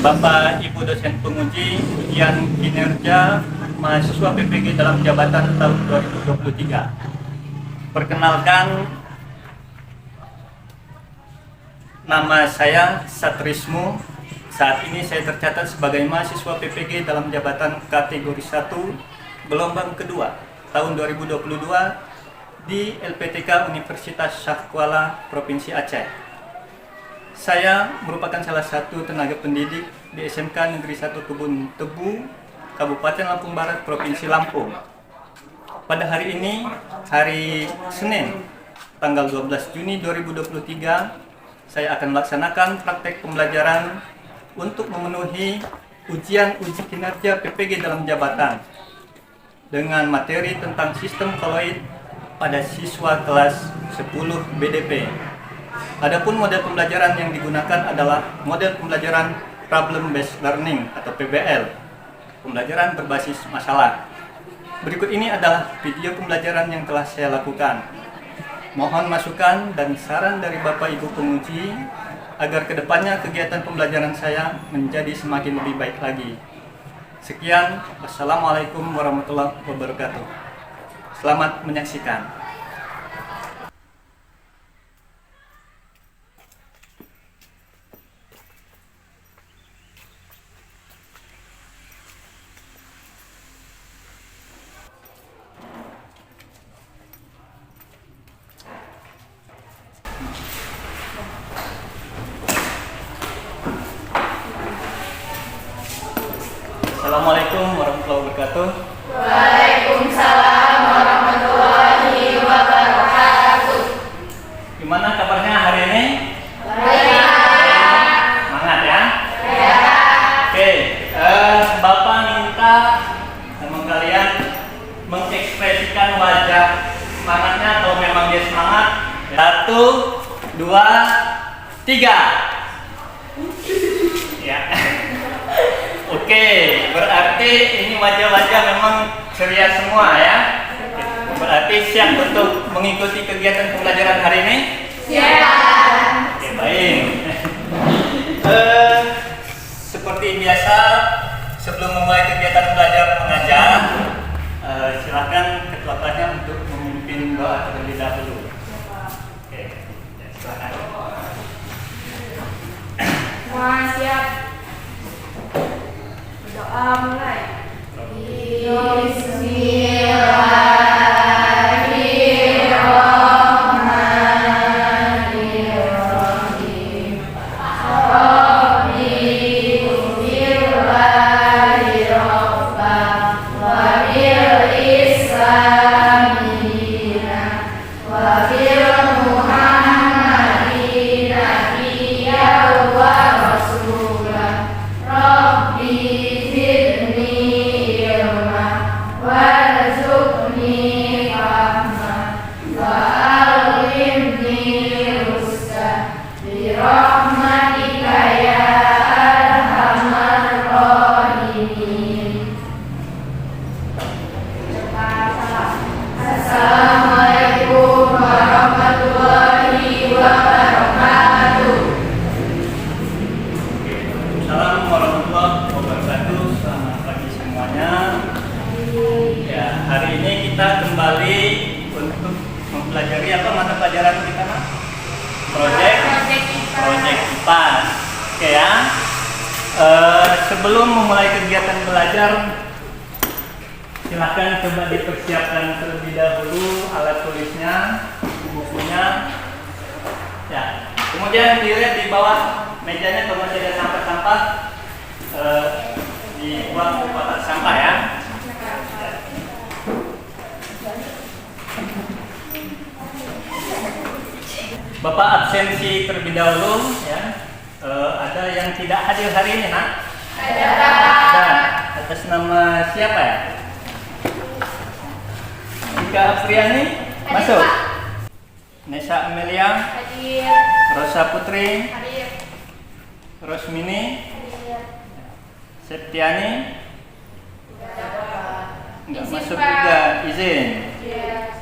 Bapak Ibu dosen penguji ujian kinerja mahasiswa PPG dalam jabatan tahun 2023. Perkenalkan, nama saya Satrismu. Saat ini saya tercatat sebagai mahasiswa PPG dalam jabatan kategori 1 gelombang kedua tahun 2022 di LPTK Universitas Shah Kuala, Provinsi Aceh. Saya merupakan salah satu tenaga pendidik di SMK Negeri 1 Kebun Tebu, Kabupaten Lampung Barat, Provinsi Lampung. Pada hari ini, hari Senin, tanggal 12 Juni 2023, saya akan melaksanakan praktek pembelajaran untuk memenuhi ujian uji kinerja PPG dalam jabatan dengan materi tentang sistem koloid pada siswa kelas 10 BDP. Adapun model pembelajaran yang digunakan adalah model pembelajaran Problem Based Learning atau PBL, pembelajaran berbasis masalah. Berikut ini adalah video pembelajaran yang telah saya lakukan. Mohon masukan dan saran dari Bapak Ibu penguji agar kedepannya kegiatan pembelajaran saya menjadi semakin lebih baik lagi. Sekian, wassalamualaikum warahmatullahi wabarakatuh. Selamat menyaksikan. Assalamualaikum warahmatullahi wabarakatuh. Waalaikumsalam warahmatullahi wabarakatuh. Gimana kabarnya hari ini? Baik. Semangat ya? Ya. Oke, Bapak minta sama kalian mengekspresikan wajah semangatnya atau memang dia semangat. 1, 2, 3. Ya. Oke, berarti ini wajah-wajah memang ceria semua ya. Berarti siap untuk mengikuti kegiatan pembelajaran hari ini? Siap. Oke, baik. Seperti biasa, sebelum memulai kegiatan belajar mengajar, silakan ketua kelasnya untuk memimpin doa terlebih dahulu. Oke, silakan. Semua siap. Berdoa mulai. Bismillahirrahmanirrahim. Rabbi ighfirli rabba wa bil islamina wa bil muhammadin nabiyya wa rasulah. Rabbi zidni ilma warzuqni fahma wa allimni rushda bi rahmatika ya arhamar rahimin. Assalamualaikum warahmatullahi wabarakatuh. Assalamualaikum warahmatullahi wabarakatuh. Selamat pagi semuanya. Ya, hari ini kita kembali untuk mempelajari apa mata pelajaran kita, Mas? Project IPAS. Oke ya. Sebelum memulai kegiatan belajar, silakan coba dipersiapkan terlebih dahulu alat tulisnya, bukunya. Ya. Kemudian dilihat di bawah mejanya kalau masih ada sampah-sampah, dibuang ke kotak sampah ya. Bapak absensi terlebih dahulu ya. Ada yang tidak hadir hari ini, Nak? Ada. Ada. Atas nama siapa ya? Ika Apriani masuk. Pak. Nesa Amelia, Hadir. Rosa Putri, Hadir. Rosmini, Hadir. Septiani, nggak Izin, masuk Pak. juga, izin. Iya.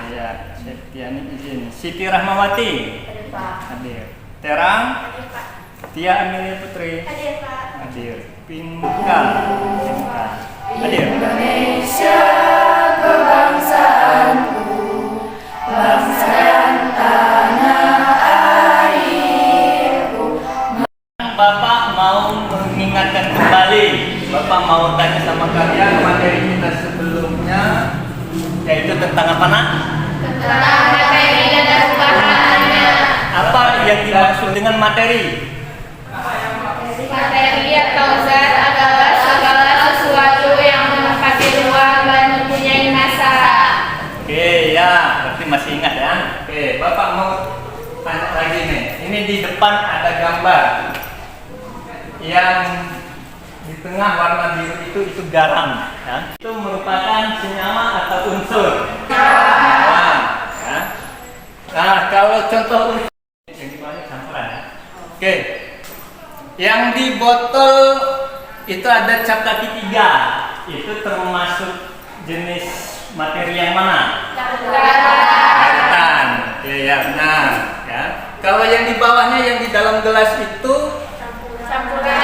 Ya, Septiani izin. Siti Rahmawati Hadir, Pak. hadir. Terang, Hadir, Pak. Tia Amelia Putri Hadir, Pak. hadir. hadir. Pintar. Hadir. Indonesia kebangsaanku, bangsa dan tanah airku. Bapak mau mengingatkan kembali, Bapak mau tanya sama kalian materi kita sebelumnya, yaitu tentang apa nak? Tentang materi dan bahannya. Apa yang dimaksud dengan materi? Materi atau zat adalah segala sesuatu yang menempati ruang dan mempunyai massa. Oke ya, berarti masih ingat ya. Oke, Bapak mau tanya lagi nih. Ini di depan ada gambar yang di tengah warna biru itu garam. Ya. Itu merupakan senyawa atau unsur. Nah, ya. Nah, kalau contoh unsur yang di bawahnya campuran ya. Oke. Yang di botol itu ada cap kaki 3. Itu termasuk jenis materi yang mana? Lautan. Oke, ya benar. Ya. Kalau yang di bawahnya yang di dalam gelas itu campuran.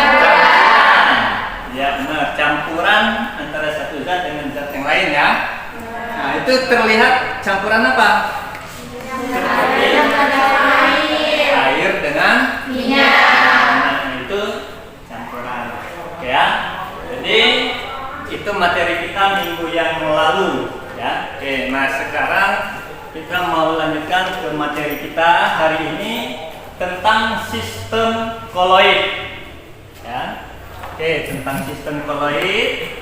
Ya benar, campuran antara satu zat dengan zat yang lain ya. Nah, itu terlihat campuran apa? Air dengan minyak. Itu campuran. Oke ya. Jadi itu materi kita minggu yang lalu ya. Oke, nah sekarang kita mau lanjutkan ke materi kita hari ini tentang sistem koloid ya. Oke, tentang sistem koloid.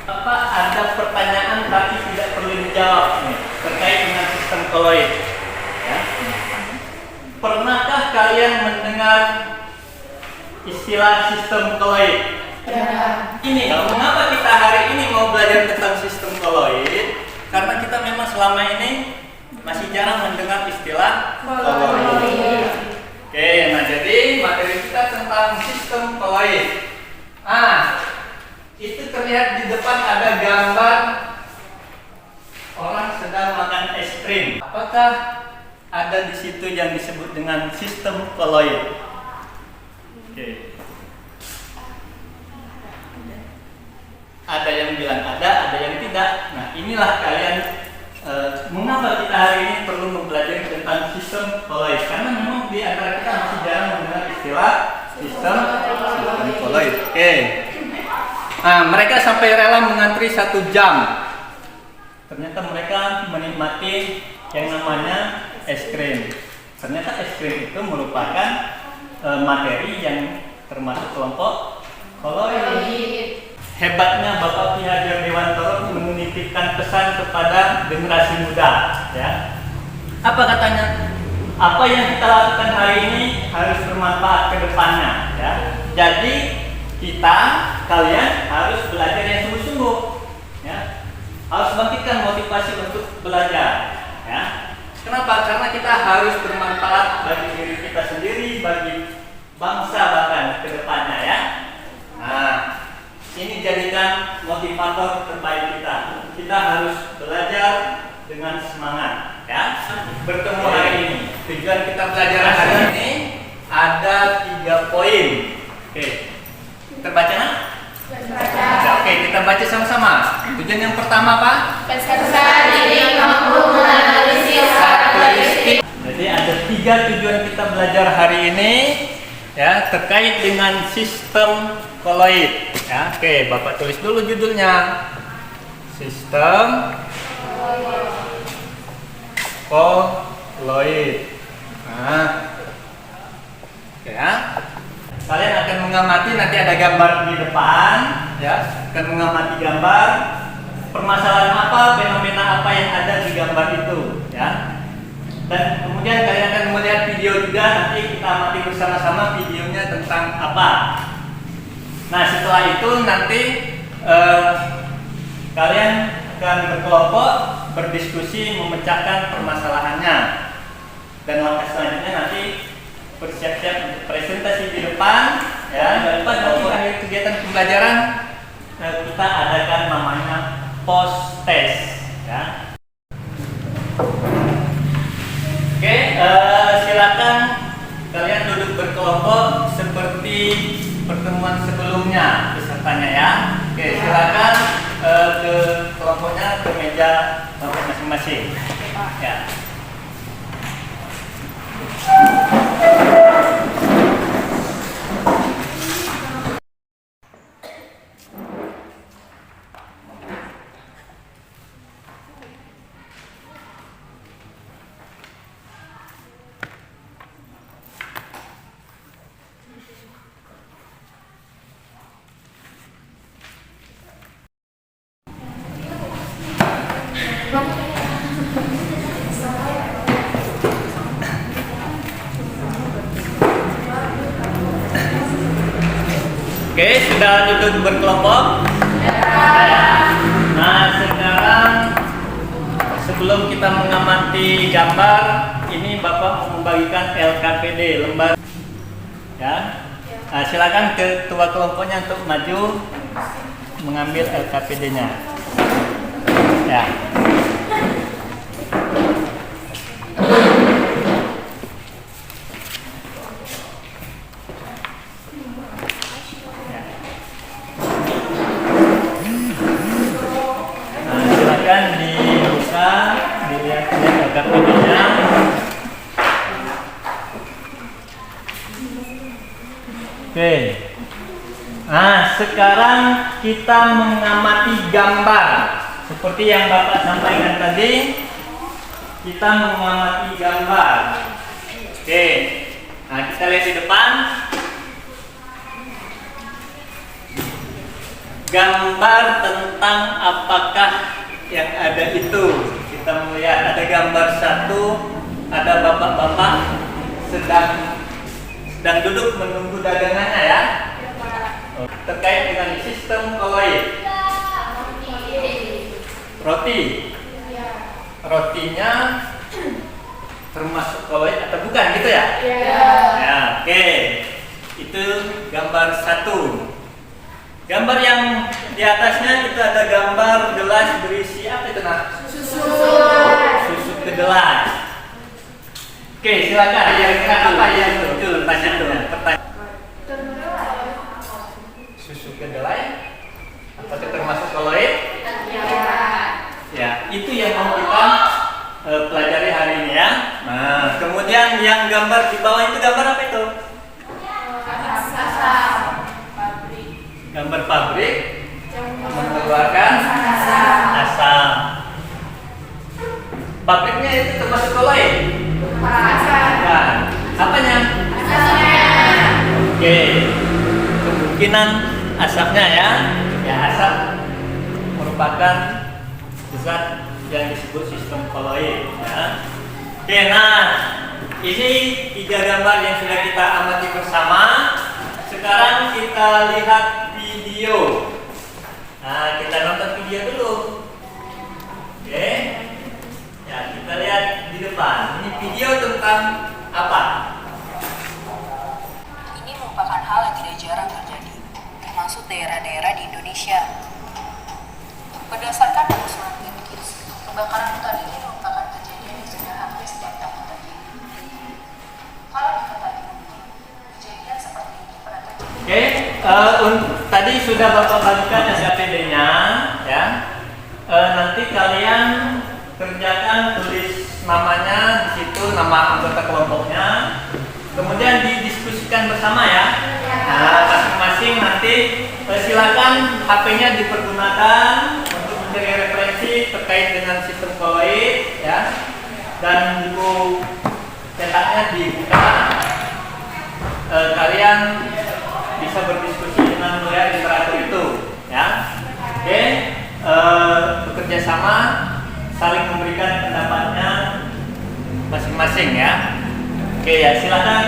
Apa ada pertanyaan tapi tidak perlu dijawab nih terkait dengan sistem koloid ya. Pernahkah kalian mendengar istilah sistem koloid? Ini mengapa kita hari ini mau belajar tentang sistem koloid? Karena kita memang selama ini masih jarang mendengar istilah koloid. Oke, nah jadi materi kita tentang sistem koloid. Itu terlihat di depan ada gambar orang sedang makan es krim. Apakah ada di situ yang disebut dengan sistem koloid? Oke. Ada yang bilang ada yang tidak. Nah, inilah kalian mengapa kita hari ini perlu mempelajari tentang sistem koloid? Karena memang di antara kita masih jarang mendengar istilah sistem koloid. Oke. Nah, mereka sampai rela mengantri 1 jam. Ternyata mereka menikmati yang namanya es krim. Ternyata es krim itu merupakan materi yang termasuk kelompok koloid. Hebatnya Bapak Ki Hajar Dewantoro menitipkan pesan kepada generasi muda ya. Apa katanya? Apa yang kita lakukan hari ini harus bermanfaat ke depannya ya. Jadi kalian harus belajar yang sungguh-sungguh ya. Harus bangkitkan motivasi untuk belajar ya. Kenapa? Karena kita harus bermanfaat bagi diri kita sendiri, bagi bangsa bahkan ke depannya ya. Nah, ini jadikan motivator terbaik kita. Kita harus belajar dengan semangat ya. Bertemu hari ini. Tujuan kita belajar hari ini ada 3 poin. Oke. Terbaca nak? Oke, kita baca sama-sama. Tujuan yang pertama apa? Peserta didik mampu menganalisis karakteristik. Jadi ada 3 tujuan kita belajar hari ini ya, terkait dengan sistem koloid ya. Oke, Bapak tulis dulu judulnya. Sistem koloid. Nah, oke ya. Kalian akan mengamati, nanti ada gambar di depan ya. Akan mengamati gambar, permasalahan apa, fenomena apa yang ada di gambar itu ya. Dan kemudian kalian akan melihat video juga, nanti kita amati bersama-sama videonya tentang apa. Nah, setelah itu nanti kalian akan berkelompok berdiskusi memecahkan permasalahannya. Dan langkah selanjutnya nanti bersiap-siap untuk presentasi di depan ya. Di depan nanti akhir kegiatan pembelajaran kita adakan namanya post test ya. Oke, silakan kalian duduk berkelompok seperti pertemuan pertemuan sebelumnya pesertanya ya. Oke, silakan ke kelompoknya, ke meja Bapak masing-masing. Ya. Oke, sudah duduk berkelompok? Nah, sekarang sebelum kita mengamati gambar, ini Bapak mau membagikan LKPD, lembar. Ya. Nah, silakan ketua kelompoknya untuk maju mengambil LKPD-nya. Ya. Dibuka, dilihat LKPD-nya. Oke. Nah, sekarang kita mengamati gambar. Seperti yang Bapak sampaikan tadi, kita mengamati gambar. Oke. Nah, kita lihat di depan. Gambar tentang apakah yang ada itu. Kita melihat ada gambar satu, ada bapak-bapak sedang duduk menunggu dagangannya ya. Terkait dengan sistem koloid. Roti. Rotinya termasuk koloid atau bukan gitu ya? Ya, oke. Itu gambar satu. Gambar yang di atasnya itu ada gambar gelas berisi apa itu nak? Susu kedelai. Oke, silakan. Kira-kira apa yang betul? Pertanyaan. Susu kedelai? Apakah termasuk koloid? Ya, itu yang mau kita pelajari hari ini ya. Nah, kemudian yang gambar di bawah itu gambar apa itu? Gambar pabrik mengeluarkan asam. Pabriknya itu termasuk koloid? Bukan. Apanya? Oke. Kemungkinan asapnya ya. Ya, asap merupakan zat yang disebut sistem koloid ya. Oke, nah ini 3 gambar yang sudah kita amati bersama. Sekarang kita lihat video. Nah, kita nonton video dulu. Oke. Ya, kita lihat di depan. Ini video tentang apa? Ini merupakan hal yang tidak jarang terjadi, termasuk daerah-daerah di Indonesia. Berdasarkan penelusuran Greenpeace, kebakaran hutan ini merupakan kejadian yang sudah hampir setiap tahun terjadi. Kalau di kota Bumi, kejadian seperti ini pernah terjadi. Oke, tadi sudah Bapak bagikan SKPD-nya, ya. Nanti kalian kerjakan, tulis namanya di situ, nama anggota kelompoknya. Kemudian didiskusikan bersama ya. Nah, masing-masing nanti silakan HP-nya dipergunakan untuk mencari referensi terkait dengan sistem koloid, ya. Dan buku cetaknya dibuka. Kalian bisa berdiskusi dengan melihat literatur itu, ya. Oke, bekerja sama, saling memberikan pendapatnya masing-masing ya. Oke ya, silakan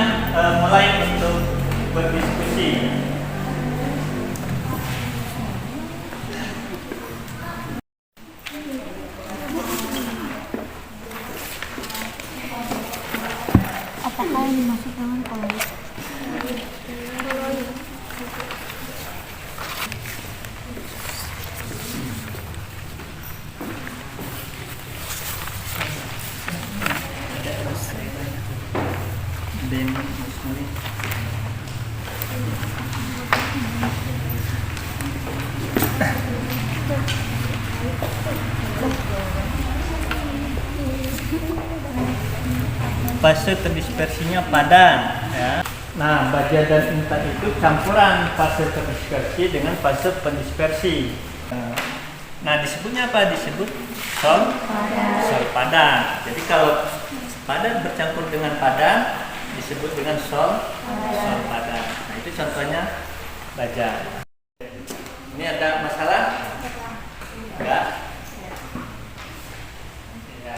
mulai untuk berdiskusi. Apakah yang dimaksud dengan koloid? Ben, fase terdispersinya padan. Ya. Nah, baja dan intan itu campuran fase terdispersi dengan fase pendispersi. Nah, disebutnya apa? Disebut sol padan. Jadi kalau padan bercampur dengan padan disebut dengan sol padan. Nah, itu contohnya baja. Ini ada masalah? Enggak? Ya.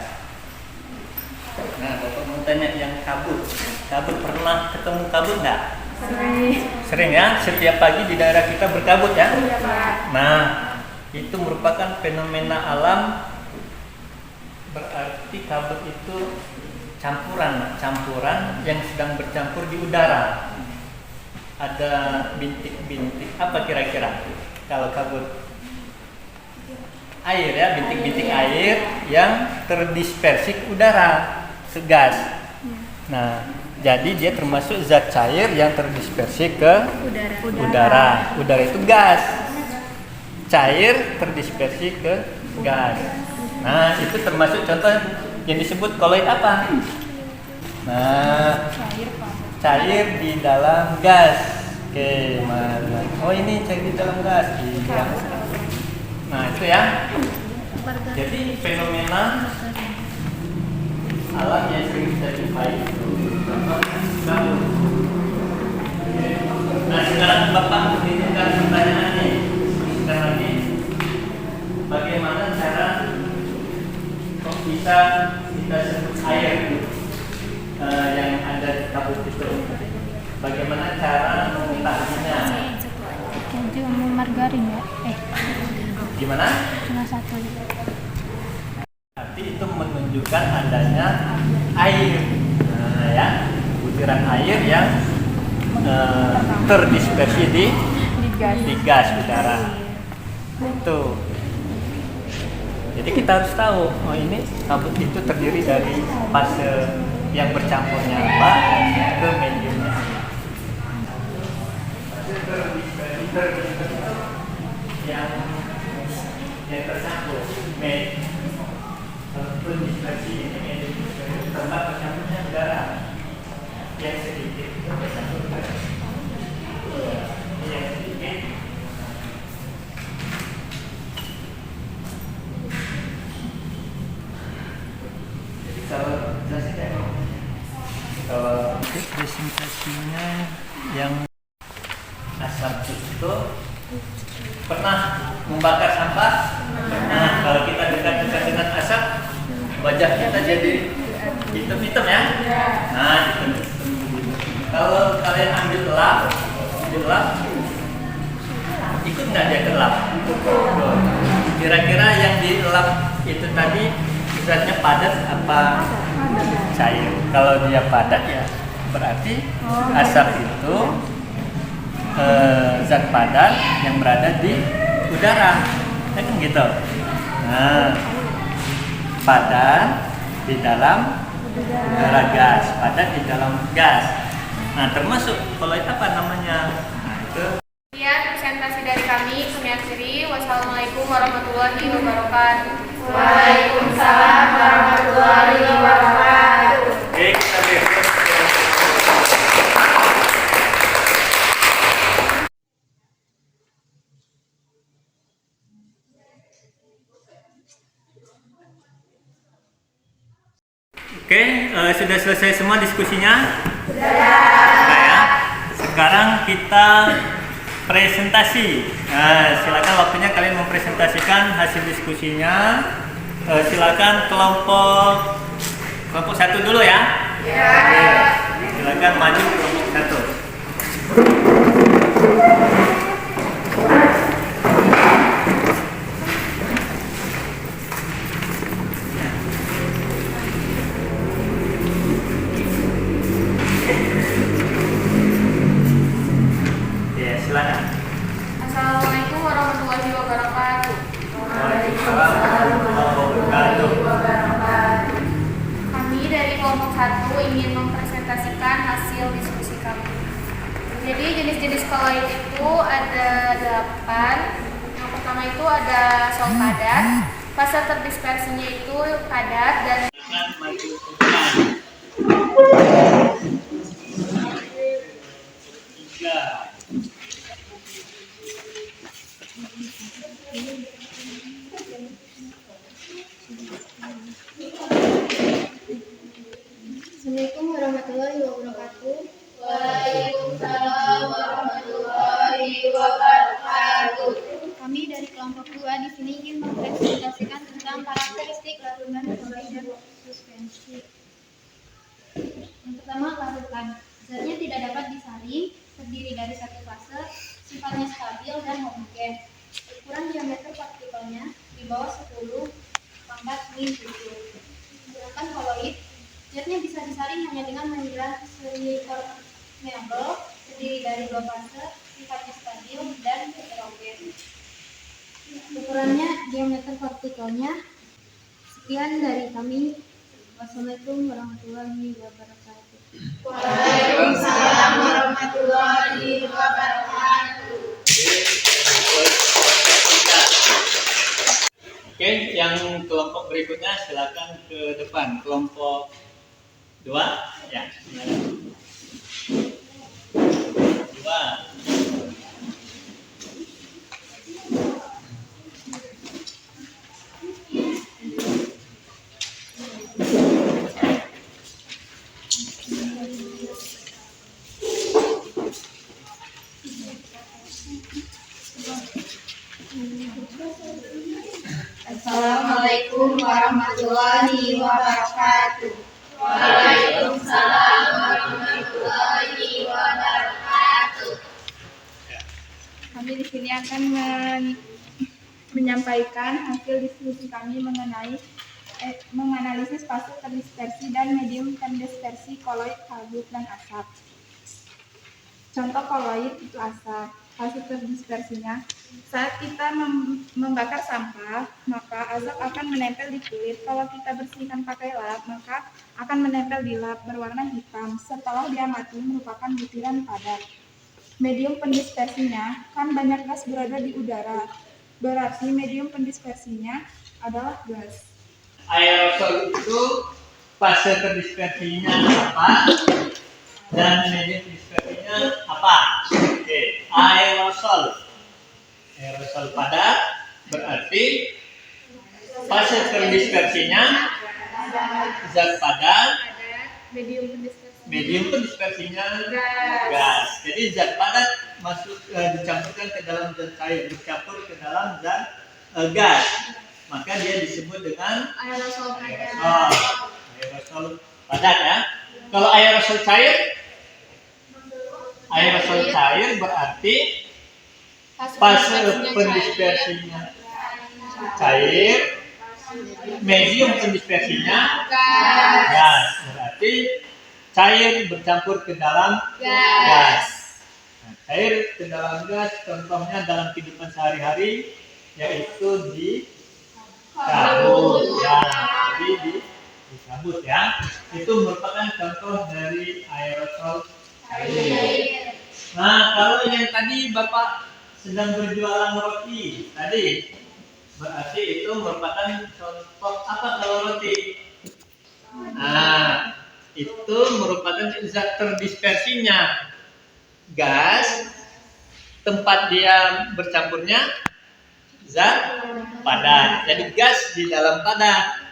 Nah, Bapak mau tanya yang kabut. Kabut, pernah ketemu kabut nggak? Sering ya? Setiap pagi di daerah kita berkabut ya? Nah, itu merupakan fenomena alam. Berarti kabut itu campuran yang sedang bercampur di udara. Ada bintik-bintik, apa kira-kira kalau kabut? Air ya, bintik-bintik air yang terdispersi ke udara, ke gas. Nah, jadi dia termasuk zat cair yang terdispersi ke udara. Udara itu gas. Cair terdispersi ke gas. Nah, itu termasuk contoh yang disebut koloid apa? Nah, cair di dalam gas. Oke, mana? Oh, ini cair di dalam gas. Iya. Nah, itu ya. Jadi fenomena alam yang sering kita jumpai itu. Nah, sekarang Bapak menunjukkan pertanyaannya. Sekarang lagi, bagaimana cara kok bisa kita sebut air yang ada di kabut itu? Bagaimana cara mengetahuinya? Cuma margarin ya? Gimana? Cuma satu. Arti itu menunjukkan adanya air, nah, ya, butiran air yang terdispersi di gas udara. Itu. Jadi kita harus tahu, oh ini kabut itu terdiri dari fase yang bercampurnya apa ke mediumnya. Yang tercampur dispersi ini medium tempat bercampurnya udara yang sedikit bercampur yang sedikit jadi kalau jelasin kalau presentasinya yang asap itu pernah membakar sampah? Nah, kalau kita dekat-dekat dengan asap, wajah kita jadi hitam-hitam ya? Nah, hitam-hitam. Kalau kalian ambil lap, ikut nggak dia ke lap? Kira-kira yang dilap itu tadi zatnya padat apa cair? Kalau dia padat ya berarti asap itu zat padat yang berada di udara, ya kan gitu. Nah, padat di dalam udara gas, padat di dalam gas. Nah, termasuk kalau itu apa namanya? Nah, itu. Sekian presentasi dari kami akhiri. Wassalamualaikum warahmatullahi wabarakatuh. Waalaikumsalam warahmatullahi wabarakatuh. Oke, kita lihat. Oke, sudah selesai semua diskusinya? Sudah ya. Sekarang kita presentasi. Nah, silakan waktunya kalian mempresentasikan hasil diskusinya. Silakan kelompok satu dulu ya. Oke, silakan maju kelompok satu. Silakan. Assalamualaikum warahmatullahi wabarakatuh. Waalaikumsalam warahmatullahi wabarakatuh. Kami dari kelompok 1 ingin mempresentasikan hasil diskusi kami. Jadi jenis-jenis koloid itu ada 8. Yang pertama itu ada sol padat. Fase terdispersinya itu padat dan Maju ke depan. Tiga. Assalamualaikum warahmatullahi wabarakatuh. Waalaikumsalam warahmatullahi wabarakatuh. Kami dari kelompok 2 di sini ingin mempresentasikan tentang karakteristik larutan kolloid dan suspensi. Yang pertama, larutan. Zatnya tidak dapat disaring, terdiri dari satu fase, sifatnya stabil dan homogen. Ukuran diameter partikelnya di bawah 10 pangkat min 7. Sedangkan kolloid, zatnya bisa disaring hanya dengan membilah semi-permeable, terdiri dari 2 fase, sifatnya stabil dan heterogen. Ukurannya, diameter partikelnya. Sekian dari kami. Wassalamualaikum warahmatullahi wabarakatuh. Waalaikumsalam warahmatullahi wabarakatuh. Oke, yang kelompok berikutnya silakan ke depan. Kelompok 2, ya. Silakan. 2. Assalamualaikum warahmatullahi wabarakatuh. Waalaikumsalam warahmatullahi wabarakatuh. Kami di sini akan menyampaikan hasil diskusi kami mengenai menganalisis fase terdispersi dan medium terdispersi kolloid kabut dan asap. Contoh kolloid itu asap. Fase terdispersinya, saat kita membakar sampah, maka asap akan menempel di kulit. Kalau kita bersihkan pakai lap, maka akan menempel di lap berwarna hitam. Setelah diamati, merupakan butiran padat. Medium pendispersinya, kan banyak gas berada di udara. Berarti medium pendispersinya adalah gas. Aerosol itu fase terdispersinya apa? Dan medium dispersinya apa? Oke, aerosol. Aerosol padat berarti fase terdispersinya zat padat, medium pendispersinya gas. Jadi zat padat dicampurkan ke dalam zat cair, dicampur ke dalam zat gas. Maka dia disebut dengan Aerosol aerosol padat ya. Kalau aerosol cair berarti fase pendispersinya cair, medium pendispersinya gas. Berarti cair bercampur ke dalam gas. Nah, cair ke dalam gas contohnya dalam kehidupan sehari-hari yaitu di kabut ya. Jadi di kabut ya. Itu merupakan contoh dari aerosol cair. Nah, kalau yang tadi Bapak sedang berjualan roti tadi, berarti itu merupakan contoh apa kalau roti? Nah, itu merupakan zat terdispersinya gas, tempat dia bercampurnya zat padat. Jadi gas di dalam padat.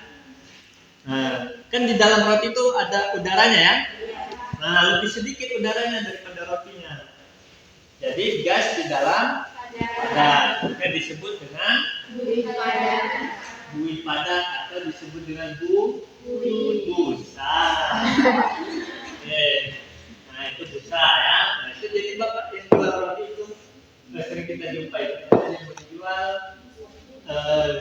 Nah, kan di dalam roti itu ada udaranya ya. Nah, lebih sedikit udaranya daripada rotinya. Jadi gas di dalam padat. Maka disebut dengan buih padat atau disebut dengan busa. Nah, itu busa ya. Nah, itu jadi Bapak yang jual roti itu sering kita jumpai. Yang menjual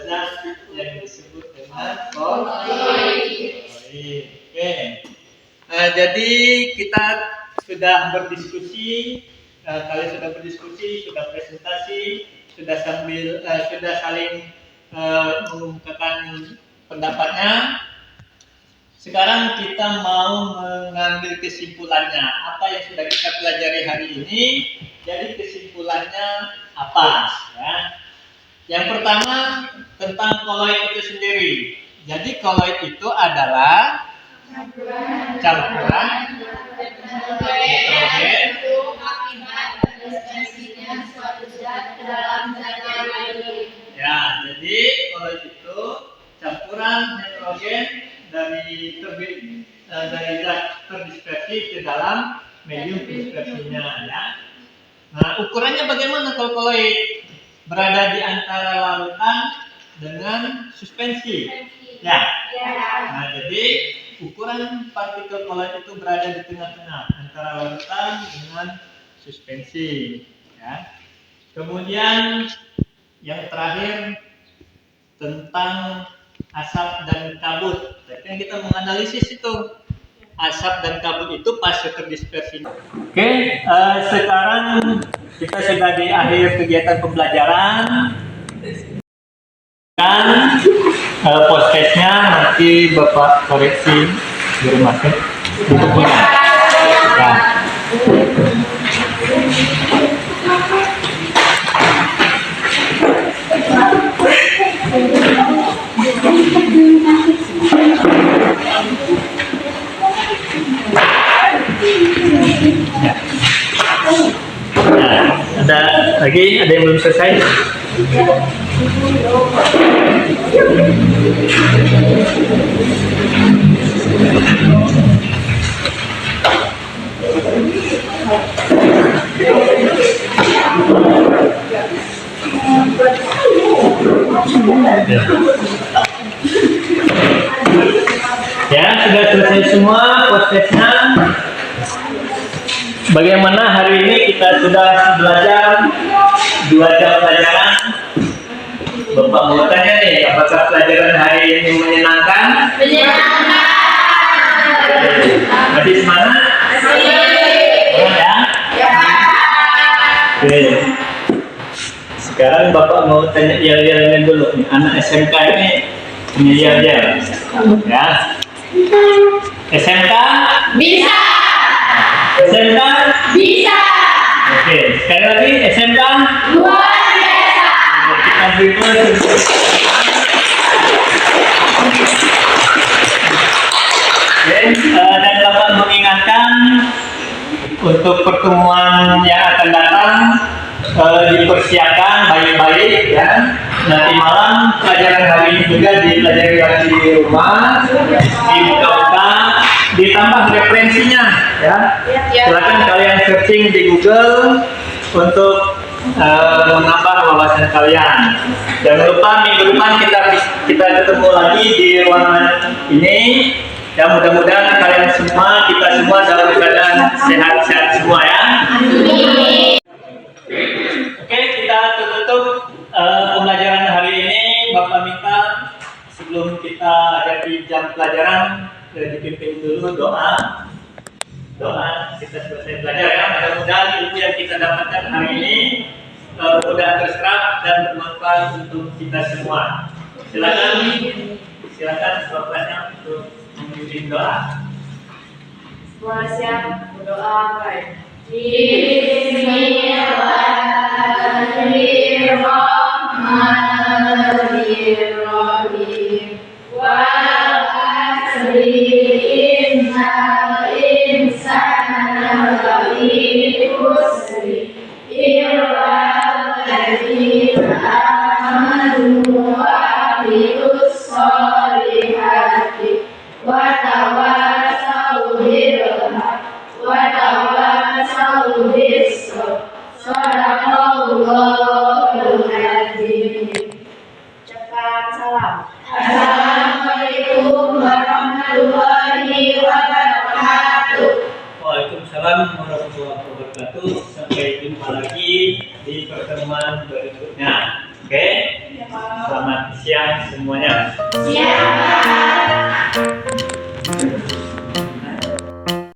zat yang disebut dengan kolloid. Oke. Nah, jadi kita sudah berdiskusi, kalian sudah berdiskusi, sudah presentasi, sudah saling mengungkapkan pendapatnya. Sekarang kita mau mengambil kesimpulannya. Apa yang sudah kita pelajari hari ini? Jadi kesimpulannya apa? Ya. Yang pertama tentang kolloid itu sendiri. Jadi kolloid itu adalah campuran nitrogen. Akibat terdispersinya suatu zat ke dalam zat yang lain. Ya, jadi kalau itu campuran nitrogen dari zat terdispersi ke dalam medium dispersinya, ya. Nah, ukurannya bagaimana kalau koloid? Berada di antara larutan dengan suspensi. Ya. Nah, jadi ukuran partikel koloid itu berada di tengah-tengah antara larutan dengan suspensi. Ya. Kemudian yang terakhir tentang asap dan kabut. Tapi yang kita menganalisis itu asap dan kabut itu pas terdispersi. Oke, sekarang kita sudah di akhir kegiatan pembelajaran. Dan postcase-nya nanti Bapak koreksi di rumah untuk punya. Ya. Ada yang belum selesai? Ya, sudah selesai semua prosesnya. Bagaimana hari ini kita sudah belajar 2 jam pelajaran. Bapak mau tanya nih, apakah pelajaran hari ini menyenangkan? Menyenangkan. Masih semangat? Ya? Oke. Sekarang Bapak mau tanya yel-yelnya dulu. Anak SMK ini punya yel-yel. Ya. SMK? Bisa. SMK? Bisa. Oke, sekali lagi SMK? Luar biasa. Kita beri dan Bapak mengingatkan untuk pertemuan yang akan datang dipersiapkan baik-baik, ya. Nanti malam pelajaran hari ini juga dipelajari lagi di rumah, dibuka-buka, ditambah referensinya, ya. Silakan kalian searching di Google untuk menambah wawasan kalian. Jangan lupa minggu depan kita ketemu lagi di ruangan ini. Ya, mudah-mudahan kalian semua, kita semua dalam keadaan sehat-sehat semua, ya. Oke, kita tutup pembelajaran hari ini. Bapak minta sebelum kita hadapi jam pelajaran dipimpin dulu doa kita selesai belajar, ya. Mudah-mudahan ilmu yang kita dapatkan hari ini mudah terserap dan bermanfaat untuk kita semua. Silakan Bapaknya untuk memimpin doa. Semua siap berdoa baik. Bismillahirrahmanirrahim. Wal asri innal insana lafi khusr illa allazina amanu wa amilus solihati wa tawassaw bil haqqi wa tawassaw bis sabr. Shadaqallahul azim. Cepat salam. Assalamualaikum warahmatullahi wabarakatuh. Waalaikumsalam warahmatullahi wabarakatuh. Sampai jumpa lagi di pertemuan berikutnya. Oke? Selamat siang semuanya. Siap.